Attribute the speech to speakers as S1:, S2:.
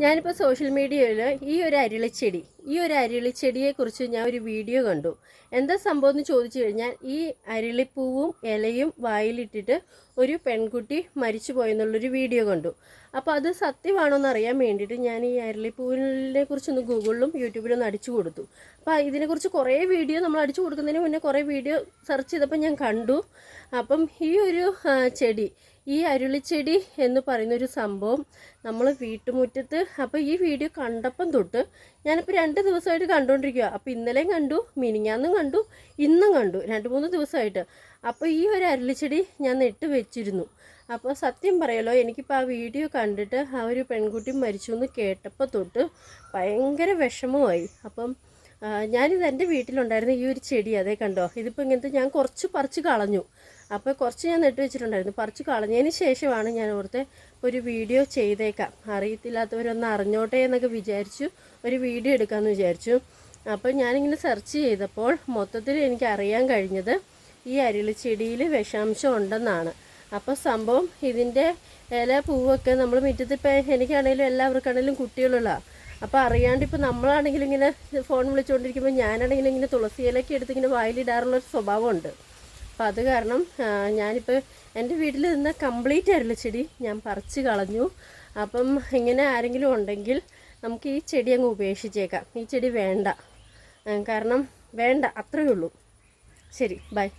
S1: ഞാനിപ്പോൾ സോഷ്യൽ മീഡിയയിൽ ഈ ഒരു അരിളിച്ചെടിയെക്കുറിച്ച് ഞാൻ ഒരു വീഡിയോ കണ്ടു. എന്താ സംഭവം എന്ന് ചോദിച്ചു കഴിഞ്ഞാൽ, ഈ അരിളിപ്പൂവും ഇലയും വായിലിട്ടിട്ട് ഒരു പെൺകുട്ടി മരിച്ചു പോയെന്നുള്ളൊരു വീഡിയോ കണ്ടു. അപ്പോൾ അത് സത്യമാണോ എന്ന് അറിയാൻ വേണ്ടിയിട്ട് ഞാൻ ഈ അരിളിപ്പൂവിനെ കുറിച്ചൊന്ന് ഗൂഗിളിലും യൂട്യൂബിലൊന്ന് അടിച്ചു കൊടുത്തു. അപ്പോൾ ഇതിനെക്കുറിച്ച് കുറേ വീഡിയോ നമ്മൾ അടിച്ചു കൊടുക്കുന്നതിന് മുന്നേ കുറേ വീഡിയോ സെർച്ച് ചെയ്തപ്പോൾ ഞാൻ കണ്ടു. അപ്പം ഈ ഒരു ചെടി, ഈ അരുളിച്ചെടി എന്ന് പറയുന്നൊരു സംഭവം നമ്മൾ വീട്ടുമുറ്റത്ത്, അപ്പോൾ ഈ വീഡിയോ കണ്ടപ്പം തൊട്ട് ഞാനിപ്പോൾ 2 ദിവസമായിട്ട് കണ്ടുകൊണ്ടിരിക്കുക. അപ്പോൾ ഇന്നലെയും കണ്ടു, മിനിഞ്ഞാന്നും കണ്ടു, ഇന്നും കണ്ടു, 2-3 ദിവസമായിട്ട്. അപ്പോൾ ഈ ഒരു അരുളിച്ചെടി ഞാൻ നട്ട് വെച്ചിരുന്നു. അപ്പോൾ സത്യം പറയല്ലോ, എനിക്കിപ്പോൾ ആ വീഡിയോ കണ്ടിട്ട് ആ ഒരു പെൺകുട്ടി മരിച്ചു എന്ന് കേട്ടപ്പോൾ തൊട്ട് ഭയങ്കര വിഷമമായി. അപ്പം ഞാനിത് എൻ്റെ വീട്ടിലുണ്ടായിരുന്ന ഈ ഒരു ചെടി, അതേ കണ്ടോ, ഇതിപ്പോൾ ഇങ്ങനത്തെ ഞാൻ കുറച്ച് പറിച്ച് കളഞ്ഞു. അപ്പോൾ കുറച്ച് ഞാൻ നട്ട് വെച്ചിട്ടുണ്ടായിരുന്നു. പറിച്ച് കളഞ്ഞതിന് ശേഷമാണ് ഞാൻ ഓർത്തെ ഒരു വീഡിയോ ചെയ്തേക്കാം, അറിയത്തില്ലാത്തവരൊന്ന് അറിഞ്ഞോട്ടെ എന്നൊക്കെ വിചാരിച്ചു ഒരു വീഡിയോ എടുക്കാമെന്ന് വിചാരിച്ചു. അപ്പോൾ ഞാനിങ്ങനെ സെർച്ച് ചെയ്തപ്പോൾ മൊത്തത്തിൽ എനിക്ക് അറിയാൻ കഴിഞ്ഞത് ഈ അരിളിച്ചെടിയിൽ വിഷാംശം ഉണ്ടെന്നാണ്. അപ്പോൾ സംഭവം ഇതിൻ്റെ ഇല പൂവൊക്കെ നമ്മൾ മുറ്റത്ത്, ഇപ്പോൾ എനിക്കാണെങ്കിലും എല്ലാവർക്കാണെങ്കിലും കുട്ടികളുള്ള, അപ്പോൾ അറിയാണ്ട് ഇപ്പോൾ നമ്മളാണെങ്കിലും ഇങ്ങനെ ഫോൺ വിളിച്ചുകൊണ്ടിരിക്കുമ്പോൾ ഞാനാണെങ്കിലും ഇങ്ങനെ തുളസി ഇലയൊക്കെ എടുത്ത് ഇങ്ങനെ വായിലിടാറുള്ളൊരു സ്വഭാവമുണ്ട്. അപ്പോൾ അത് കാരണം ഞാനിപ്പോൾ എൻ്റെ വീട്ടിൽ നിന്ന് കംപ്ലീറ്റ് അരിളിച്ചെടി ഞാൻ പറിച്ച് കളഞ്ഞു. അപ്പം ഇങ്ങനെ ആരെങ്കിലും ഉണ്ടെങ്കിൽ നമുക്ക് ഈ ചെടി അങ്ങ് ഉപേക്ഷിച്ചേക്കാം. ഈ ചെടി വേണ്ട, കാരണം വേണ്ട, അത്രയേ ഉള്ളൂ. ശരി, ബൈ.